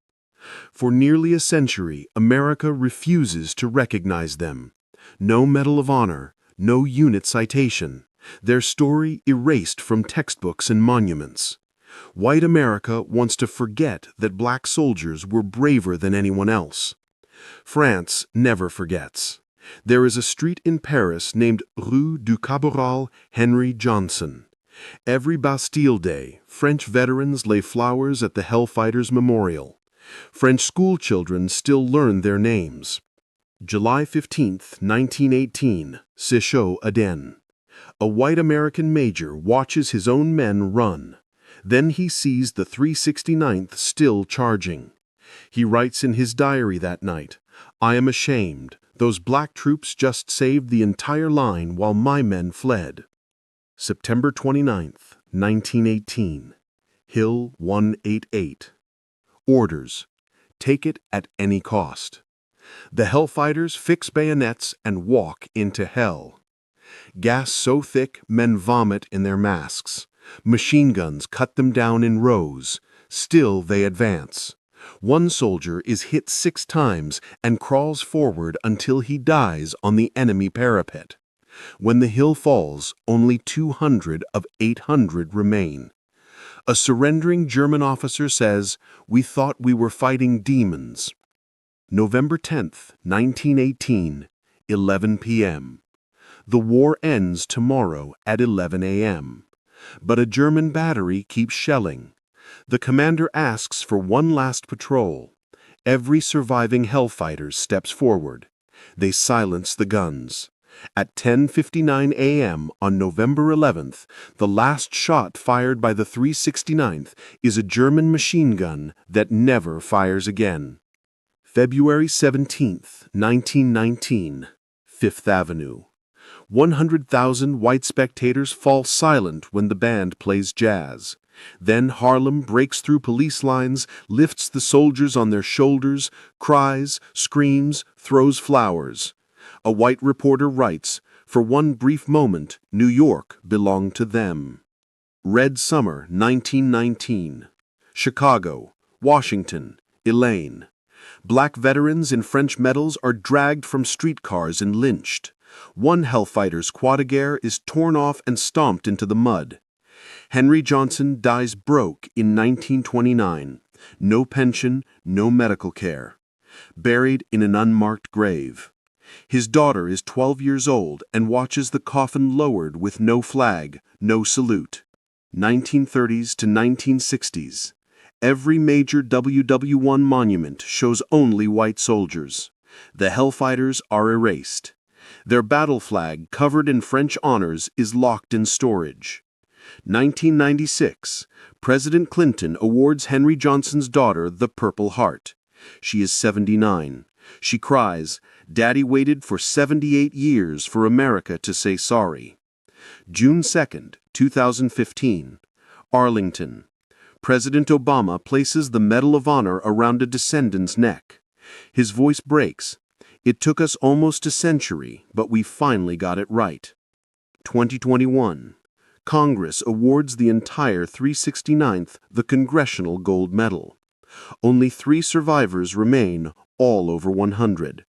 A: For nearly a century, America refuses to recognize them. No Medal of Honor, no unit citation. Their story erased from textbooks and monuments. White America wants to forget that black soldiers were braver than anyone else. France never forgets. There is a street in Paris named Rue du Caporal Henry Johnson. Every Bastille Day, French veterans lay flowers at the Hellfighters Memorial. French schoolchildren still learn their names. July 15, 1918, Sechaud-Aden. A white American major watches his own men run. Then he sees the 369th still charging. He writes in his diary that night, "I am ashamed. Those black troops just saved the entire line while my men fled." September 29, 1918, Hill 188. Orders: take it at any cost. The Hellfighters fix bayonets and walk into hell. Gas so thick men vomit in their masks. Machine guns cut them down in rows. Still they advance. One soldier is hit 6 times and crawls forward until he dies on the enemy parapet. When the hill falls, only 200 of 800 remain. A surrendering German officer says, "We thought we were fighting demons." November 10, 1918, 11 p.m. The war ends tomorrow at 11 a.m. But a German battery keeps shelling. The commander asks for one last patrol. Every surviving Hellfighter steps forward. They silence the guns. At 10:59 a.m. on November 11th, the last shot fired by the 369th is a German machine gun that never fires again. February 17, 1919, Fifth Avenue. 100,000 white spectators fall silent when the band plays jazz.
B: Then Harlem breaks through police lines, lifts the soldiers on their shoulders, cries, screams, throws flowers. A white reporter writes, "For one brief moment, New York belonged to them." Red Summer, 1919. Chicago, Washington, Elaine. Black veterans in French medals are dragged from streetcars and lynched. One Hellfighter's Croix de Guerre is torn off and stomped into the mud. Henry Johnson dies broke in 1929. No pension, no medical care. Buried in an unmarked grave. His daughter is 12 years old and watches the coffin lowered with no flag, no salute. 1930s to 1960s. Every major WW1 monument shows only white soldiers. The Hellfighters are erased. Their battle flag, covered in French honors, is locked in storage. 1996. President Clinton awards Henry Johnson's daughter the Purple Heart. She is 79. She cries, "Daddy waited for 78 years for America to say sorry." June 2nd, 2015. Arlington. President Obama places the Medal of Honor around a descendant's neck. His voice breaks. "It took us almost a century, but we finally got it right." 2021. Congress awards the entire 369th the Congressional Gold Medal. Only 3 survivors remain, all over 100.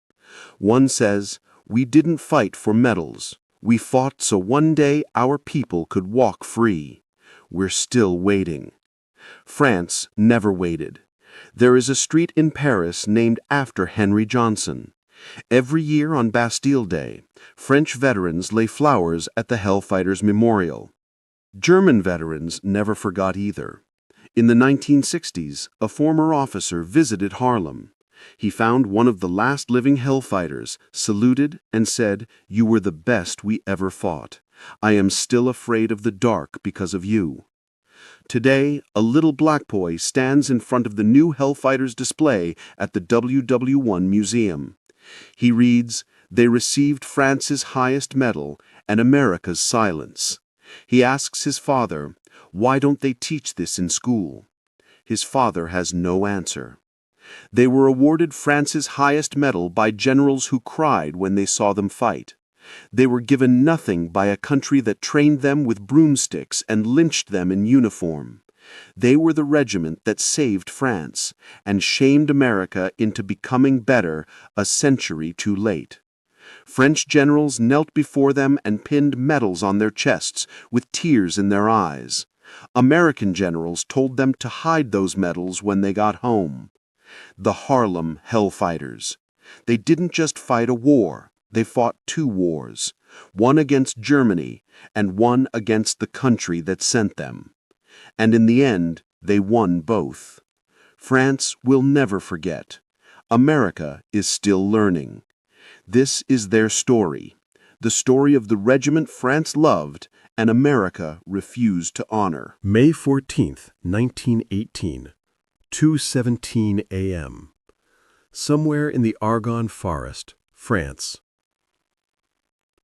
B: One says, "We didn't fight for medals. We fought so one day our people could walk free. We're still waiting." France never waited. There is a street in Paris named after Henry Johnson. Every year on Bastille Day, French veterans lay flowers at the Hellfighters Memorial. German veterans never forgot either. In the 1960s, a former officer visited Harlem. He found one of the last living Hellfighters, saluted, and said, "You were the best we ever fought. I am still afraid of the dark because of you." Today, a little black boy stands in front of the new Hellfighters display at the WW1 Museum. He reads, "They received France's highest medal and America's silence." He asks his father, "Why don't they teach this in school?" His father has no answer. They were awarded France's highest medal by generals who cried when they saw them fight. They were given nothing by a country that trained them with broomsticks and lynched them in uniform. They were the regiment that saved France and shamed America into becoming better a century too late. French generals knelt before them and pinned medals on their chests with tears in their eyes. American generals told them to hide those medals when they got home. The Harlem Hellfighters. They didn't just fight a war, they fought 2 wars, one against Germany and one against the country that sent them. And in the end, they won both. France will never forget. America is still learning. This is their story, the story of the regiment France loved and America refused to honor.
A: May 14th, 1918, 2:17 a.m. Somewhere in the Argonne Forest, France.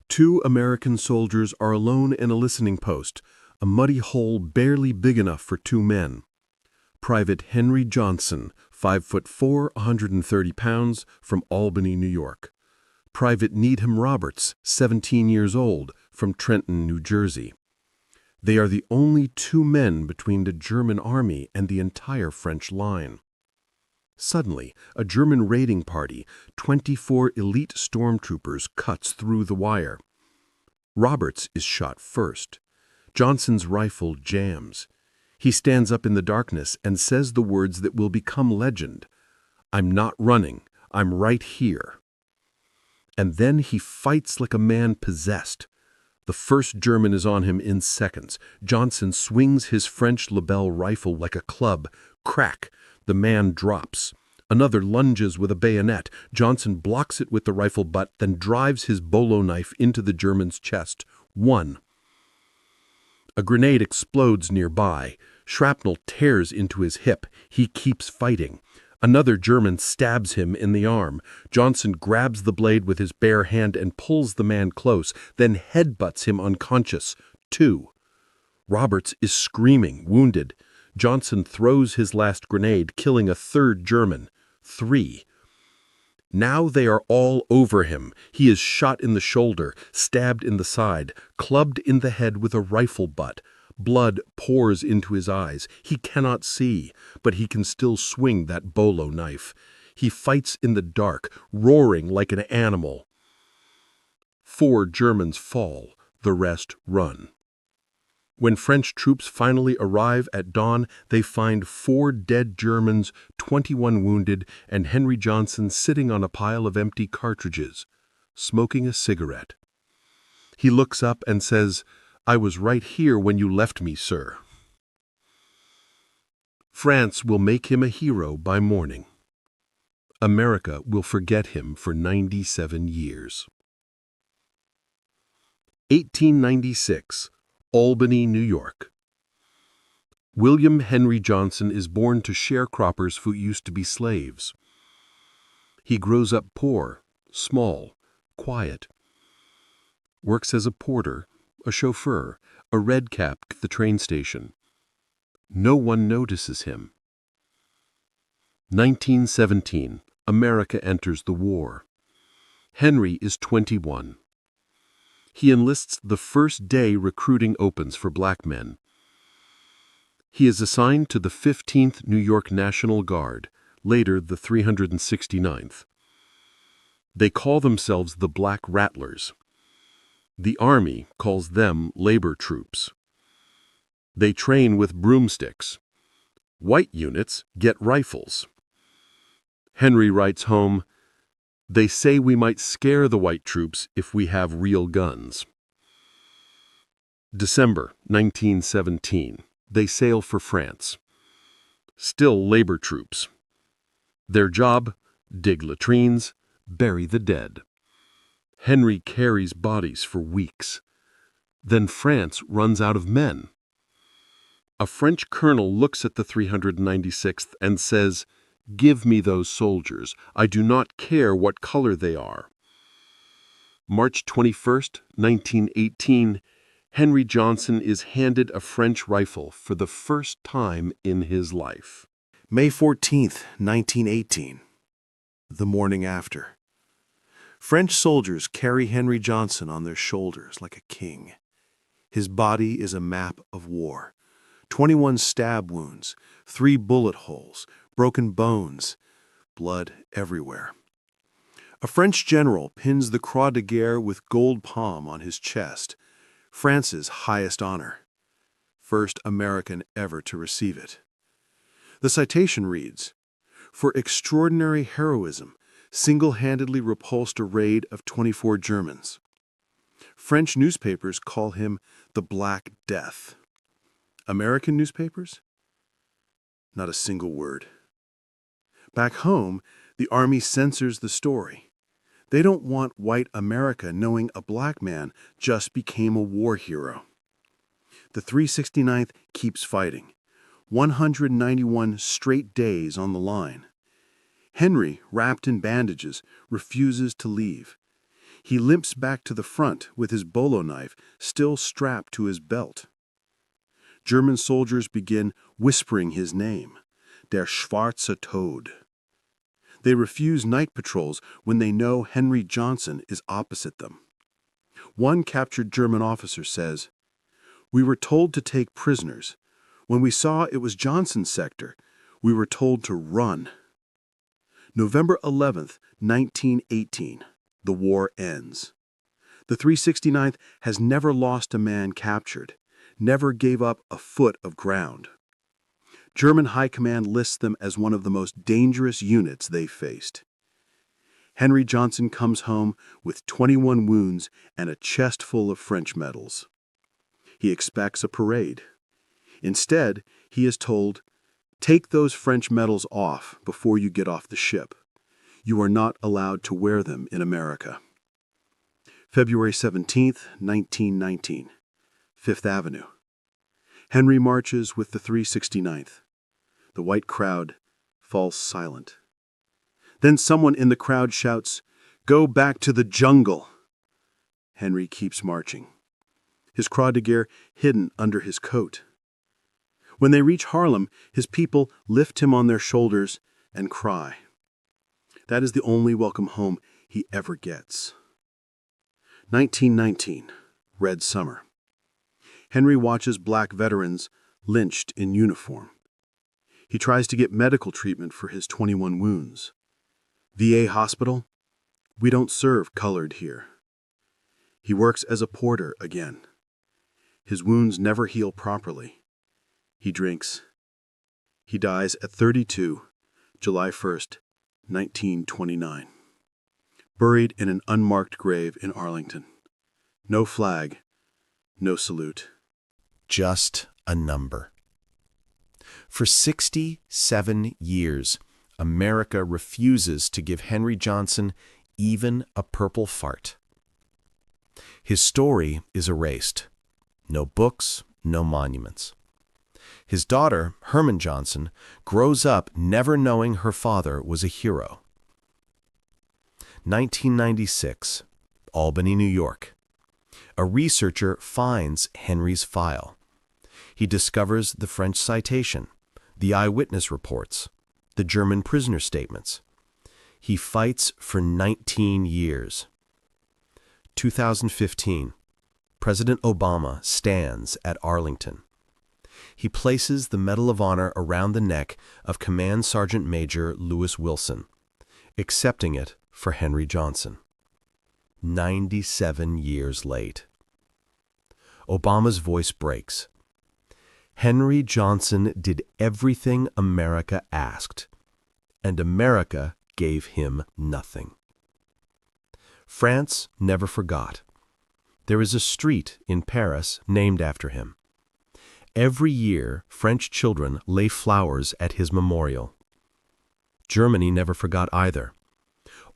A: 2 American soldiers are alone in a listening post, a muddy hole barely big enough for 2 men. Private Henry Johnson, 5'4", 130 pounds, from Albany, New York. Private Needham Roberts, 17 years old, from Trenton, New Jersey. They are the only 2 men between the German army and the entire French line. Suddenly, a German raiding party, 24 elite stormtroopers, cuts through the wire. Roberts is shot first. Johnson's rifle jams. He stands up in the darkness and says the words that will become legend. "I'm not running. I'm right here." And then he fights like a man possessed. The first German is on him in seconds. Johnson swings his French Lebel rifle like a club. Crack! The man drops. Another lunges with a bayonet. Johnson blocks it with the rifle butt, then drives his bolo knife into the German's chest. 1. A grenade explodes nearby. Shrapnel tears into his hip. He keeps fighting. Another German stabs him in the arm. Johnson grabs the blade with his bare hand and pulls the man close, then headbutts him unconscious. 2.
D: Roberts is screaming, wounded. Johnson throws his last grenade, killing a third German. 3. Now they are all over him. He is shot in the shoulder, stabbed in the side, clubbed in the head with a rifle butt. Blood pours into his eyes. He cannot see, but he can still swing that bolo knife. He fights in the dark, roaring like an animal. 4 Germans fall, the rest run. When French troops finally arrive at dawn, they find 4 dead Germans, 21 wounded, and Henry Johnson sitting on a pile of empty cartridges, smoking a cigarette. He looks up and says, "I was right here when you left me, sir." France will make him a hero by morning. America will forget him for 97 years. 1896. Albany, New York. William Henry Johnson is born to sharecroppers who used to be slaves. He grows up poor, small, quiet. Works as a porter, a chauffeur, a redcap at the train station. No one notices him. 1917. America enters the war. Henry is 21. He enlists the first day recruiting opens for black men. He is assigned to the 15th New York National Guard, later the 369th. They call themselves the Black Rattlers. The Army calls them labor troops. They train with broomsticks. White units get rifles. Henry writes home, "They say we might scare the white troops if we have real guns." December 1917. They sail for France. Still labor troops. Their job, dig latrines, bury the dead. Henry carries bodies for weeks. Then France runs out of men. A French colonel looks at the 396th and says, "Give me those soldiers. I do not care what color they are." March 21st, 1918, Henry Johnson is handed a French rifle for the first time in his life.
A: May 14th, 1918. The morning after. French soldiers carry Henry Johnson on their shoulders like a king. His body is a map of war. 21 stab wounds, 3 bullet holes, broken bones, blood everywhere. A French general pins the Croix de Guerre with gold palm on his chest, France's highest honor. First American ever to receive it. The citation reads, "For extraordinary heroism, single-handedly repulsed a raid of 24 Germans." French newspapers call him the Black Death. American newspapers? Not a single word. Back home, the Army censors the story. They don't want white America knowing a black man just became a war hero. The 369th keeps fighting. 191 straight days on the line. Henry, wrapped in bandages, refuses to leave. He limps back to the front with his bolo knife still strapped to his belt. German soldiers begin whispering his name, Der Schwarze Tod. They refuse night patrols when they know Henry Johnson is opposite them. One captured German officer says, "We were told to take prisoners. When we saw it was Johnson's sector, we were told to run." November 11th, 1918. The war ends. The 369th has never lost a man captured, never gave up a foot of ground. German High Command lists them as one of the most dangerous units they faced. Henry Johnson comes home with 21 wounds and a chest full of French medals. He expects a parade. Instead, he is told, "Take those French medals off before you get off the ship. You are not allowed to wear them in America." February 17th, 1919. Fifth Avenue. Henry marches with the 369th. The white crowd falls silent. Then someone in the crowd shouts, "Go back to the jungle!" Henry keeps marching.
B: his Croix de Guerre hidden under his coat. When they reach Harlem, his people lift him on their shoulders and cry. That is the only welcome home he ever gets. 1919, Red Summer. Henry watches black veterans lynched in uniform. He tries to get medical treatment for his 21 wounds. VA hospital? We don't serve colored here. He works as a porter again. His wounds never heal properly. He drinks. He dies at 32, July 1st, 1929. Buried in an unmarked grave in Arlington. No flag, no salute.
A: Just a number. For 67 years, America refuses to give Henry Johnson even a purple fart. His story is erased. No books, no monuments. His daughter, Herman Johnson, grows up never knowing her father was a hero. 1996, Albany, New York. A researcher finds Henry's file. He discovers the French citation, the eyewitness reports, the German prisoner statements. He fights for 19 years. 2015, President Obama stands at Arlington. He places the Medal of Honor around the neck of Command Sergeant Major Lewis Wilson, accepting it for Henry Johnson. 97 years late. Obama's voice breaks. Henry Johnson did everything America asked, and America gave him nothing. France never forgot. There is a street in Paris named after him. Every year, French children lay flowers at his memorial. Germany never forgot either.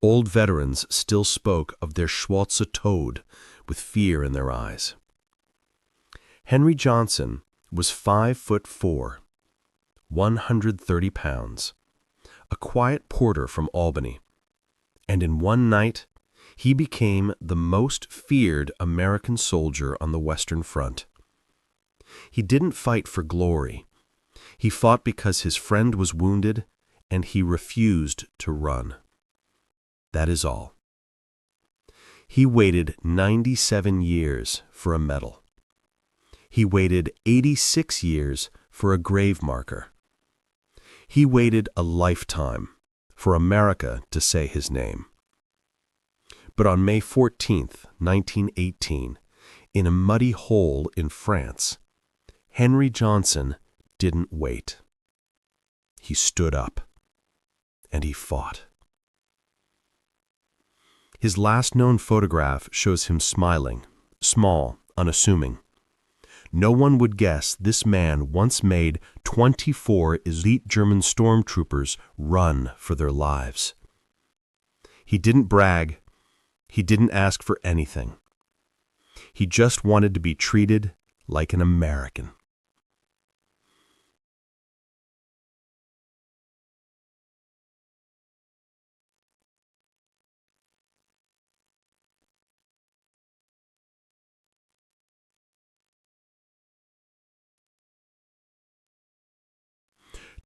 A: Old veterans still spoke of their Schwarze Tod with fear in their eyes. Henry Johnson was 5'4", 130 pounds, a quiet porter from Albany, and in one night he became the most feared American soldier on the Western Front. He didn't fight for glory. He fought because his friend was wounded and he refused to run. That is all. He waited 97 years for a medal. He waited 86 years for a grave marker. He waited a lifetime for America to say his name. But on May 14th, 1918, in a muddy hole in France, Henry Johnson didn't wait. He stood up, and he fought. His last known photograph shows him smiling, small, unassuming. No one would guess this man once made 24 elite German stormtroopers run for their lives. He didn't brag. He didn't ask for anything. He just wanted to be treated like an American.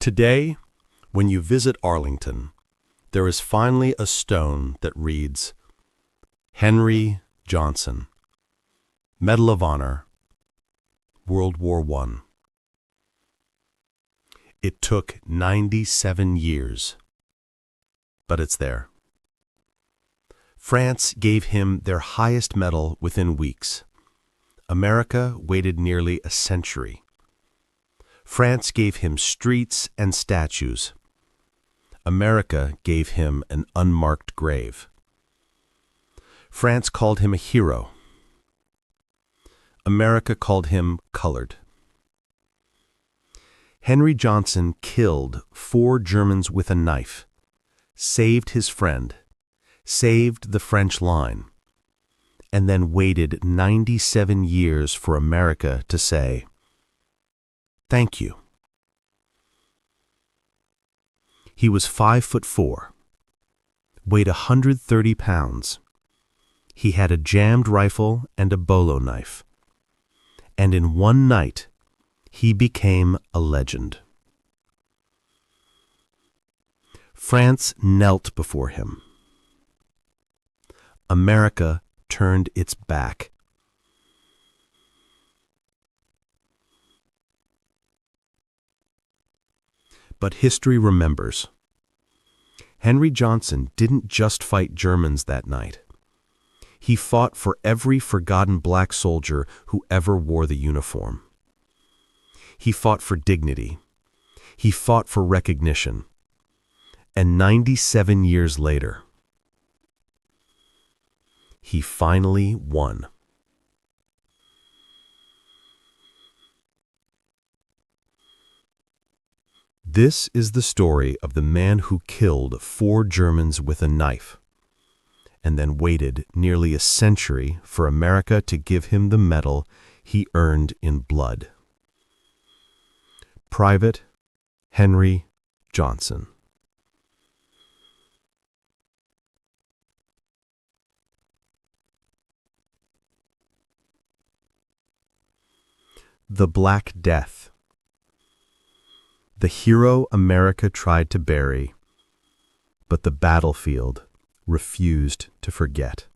A: Today, when you visit Arlington, there is finally a stone that reads, Henry Johnson, Medal of Honor, World War I. It took 97 years, but it's there. France gave him their highest medal within weeks. America waited nearly a century. France gave him streets and statues. America gave him an unmarked grave. France called him a hero. America called him colored. Henry Johnson killed 4 Germans with a knife, saved his friend, saved the French line, and then waited 97 years for America to say, "Thank you." He was 5'4", weighed 130 pounds. He had a jammed rifle and a bolo knife.
B: and in one night, he became a legend. France knelt before him. America turned its back. But history remembers. Henry Johnson didn't just fight Germans that night. He fought for every forgotten black soldier who ever wore the uniform. He fought for dignity. He fought for recognition. And 97 years later, he finally won. This is the story of the man who killed 4 Germans with a knife, and then waited nearly a century for America to give him the medal he earned in blood. Private Henry Johnson. The Black Death. The hero America tried to bury, but the battlefield refused to forget.